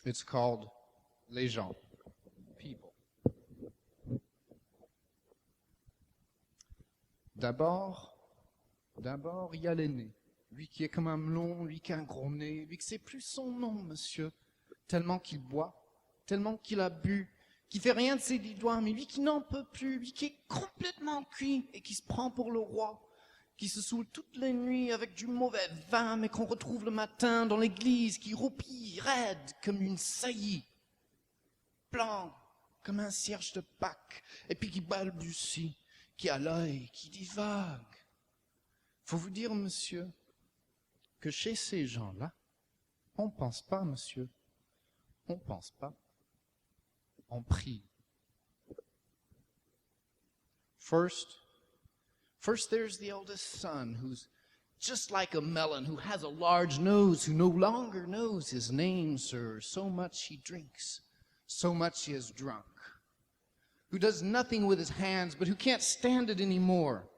It's called Les gens, people. D'abord, il y a l'aîné. Lui qui est comme un melon, lui qui a un gros nez, lui qui sait plus son nom, monsieur. Tellement qu'il boit, tellement qu'il a bu, qui fait rien de ses 10 doigts, mais lui qui n'en peut plus, lui qui est complètement cuit et qui se prend pour le roi, qui se saoule toutes les nuits avec du mauvais vin, mais qu'on retrouve le matin dans l'église, qui roupille, raide comme une saillie, blanc comme un cierge de Pâques, et puis qui balbutie, qui a l'œil, qui divague. Faut vous dire, monsieur, que chez ces gens-là, on pense pas, monsieur, on pense pas, on prie. First there's the oldest son, who's just like a melon, who has a large nose, who no longer knows his name, sir. So much he drinks, so much he is drunk. Who does nothing with his hands, but who can't stand it anymore.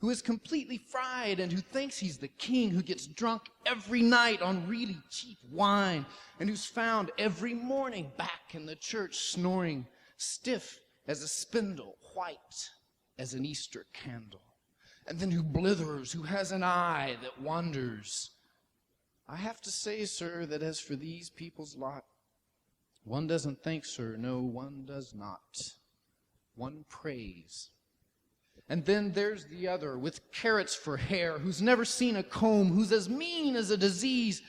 Who is completely fried and who thinks he's the king, who gets drunk every night on really cheap wine, and who's found every morning back in the church snoring, stiff as a spindle, white as an Easter candle. And then who blithers, who has an eye that wanders. I have to say, sir, that as for these people's lot, one doesn't think, sir, no, one does not. One prays. And then there's the other, with carrots for hair, who's never seen a comb, who's as mean as a disease,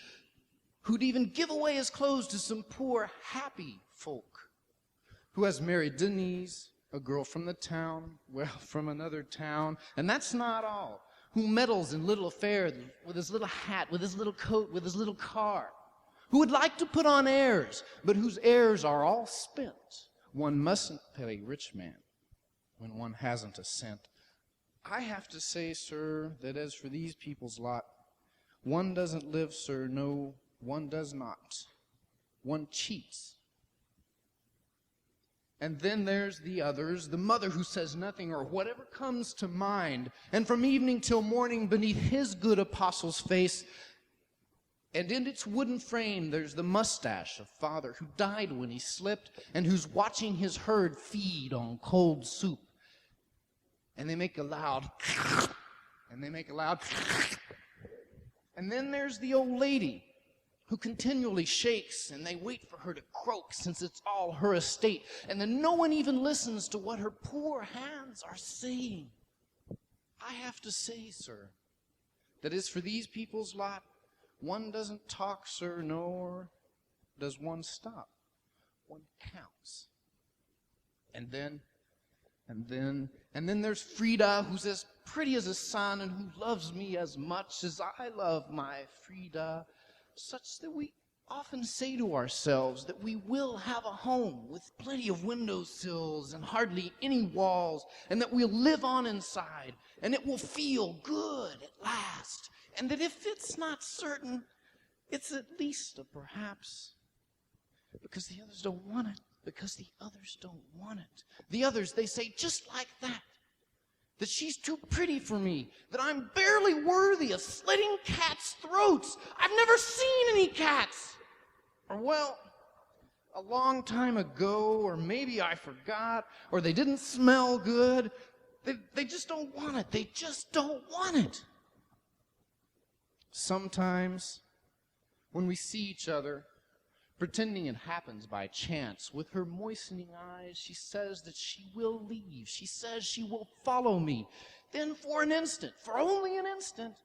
who'd even give away his clothes to some poor, happy folk, who has married Denise, a girl from the town, well, from another town, and that's not all, who meddles in little affairs with his little hat, with his little coat, with his little car, who would like to put on airs, but whose airs are all spent. One mustn't pay a rich man when one hasn't a cent. I have to say, sir, that as for these people's lot, one doesn't live, sir, no, one does not. One cheats. And then there's the others, the mother who says nothing or whatever comes to mind, and from evening till morning beneath his good apostle's face, and in its wooden frame there's the mustache of father who died when he slipped and who's watching his herd feed on cold soup. And they make a loud, and they make a loud, and then there's the old lady who continually shakes, and they wait for her to croak since it's all her estate, and then no one even listens to what her poor hands are saying. I have to say, sir, that as for these people's lot, one doesn't talk, sir, nor does one stop. One counts. And then there's Frida, who's as pretty as a sun and who loves me as much as I love my Frida, such that we often say to ourselves that we will have a home with plenty of windowsills and hardly any walls, and that we'll live on inside, and it will feel good at last, and that if it's not certain, it's at least a perhaps, because the others don't want it. Because the others don't want it. The others, they say just like that she's too pretty for me, that I'm barely worthy of slitting cats' throats. I've never seen any cats. Or, well, a long time ago, or maybe I forgot, or they didn't smell good. They just don't want it. They just don't want it. Sometimes, when we see each other, pretending it happens by chance, with her moistening eyes, she says that she will leave. She says she will follow me. Then for an instant, for only an instant,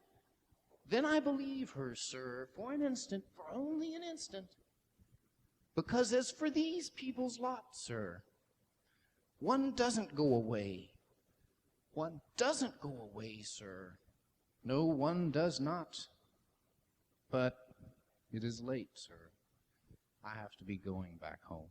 then I believe her, sir, for an instant, for only an instant. Because as for these people's lot, sir, one doesn't go away. One doesn't go away, sir. No, one does not. But it is late, sir. I have to be going back home.